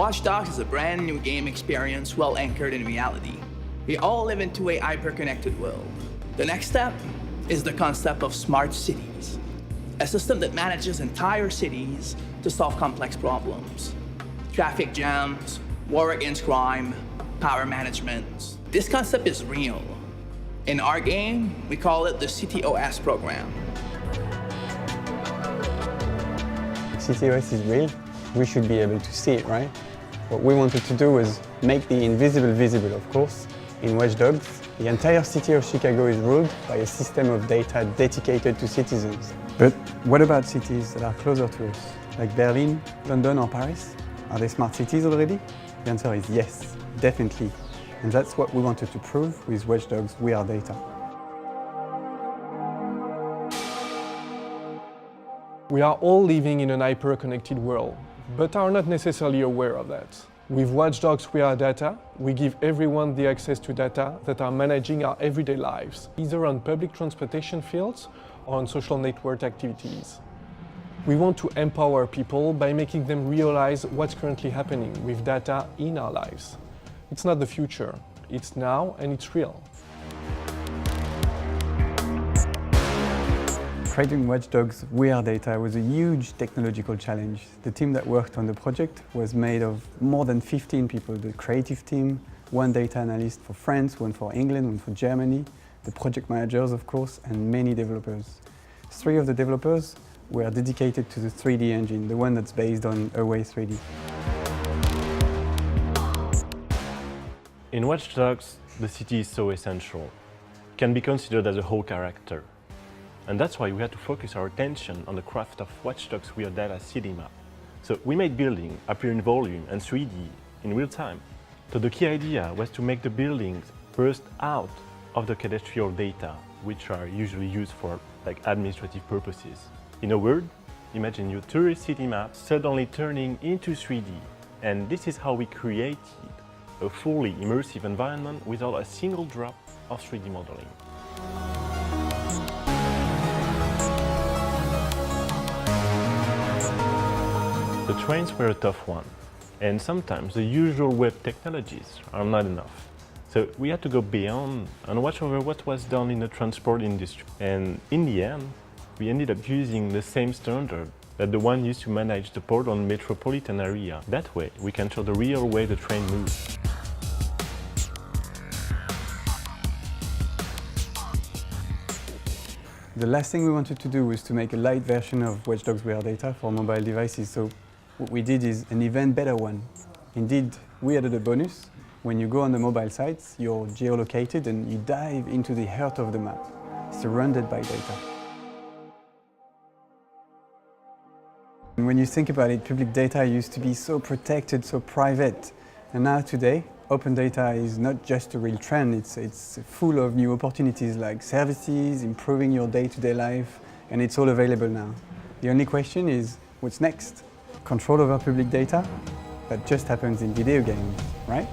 Watch Dogs is a brand new game experience well anchored in reality. We all live into a hyper-connected world. The next step is the concept of smart cities, a system that manages entire cities to solve complex problems. Traffic jams, war against crime, power management. This concept is real. In our game, we call it the CityOS program. CityOS is real. We should be able to see it, right? What we wanted to do was make the invisible visible, of course. In Watch Dogs, the entire city of Chicago is ruled by a system of data dedicated to citizens. But what about cities that are closer to us, like Berlin, London or Paris? Are they smart cities already? The answer is yes, definitely. And that's what we wanted to prove with Watch Dogs WeareData. We are all living in an hyper-connected world, but are not necessarily aware of that. With Watch Dogs WeareData, we give everyone the access to data that are managing our everyday lives, either on public transportation fields or on social network activities. We want to empower people by making them realize what's currently happening with data in our lives. It's not the future, it's now and it's real. Creating Watch Dogs WeareData was a huge technological challenge. The team that worked on the project was made of more than 15 people. The creative team, one data analyst for France, one for England, one for Germany, the project managers, of course, and many developers. 3 of the developers were dedicated to the 3D engine, the one that's based on Away 3D. In Watch Dogs, the city is so essential. It can be considered as a whole character. And that's why we had to focus our attention on the craft of Watch Dogs WeareData city map. So we made buildings appear in volume and 3D in real time. So the key idea was to make the buildings burst out of the cadastral data, which are usually used for administrative purposes. In a word, imagine your tourist city map suddenly turning into 3D. And this is how we created a fully immersive environment without a single drop of 3D modeling. The trains were a tough one, and sometimes the usual web technologies are not enough. So we had to go beyond and watch over what was done in the transport industry. And in the end, we ended up using the same standard that the one used to manage the Portland metropolitan area. That way, we can show the real way the train moves. The last thing we wanted to do was to make a light version of Watch Dogs WeareData for mobile devices. So what we did is an even better one. Indeed, we added a bonus. When you go on the mobile sites, you're geolocated and you dive into the heart of the map, surrounded by data. And when you think about it, public data used to be so protected, so private. And now today, open data is not just a real trend, it's full of new opportunities like services, improving your day-to-day life, and it's all available now. The only question is, what's next? Control over public data? That just happens in video games, right?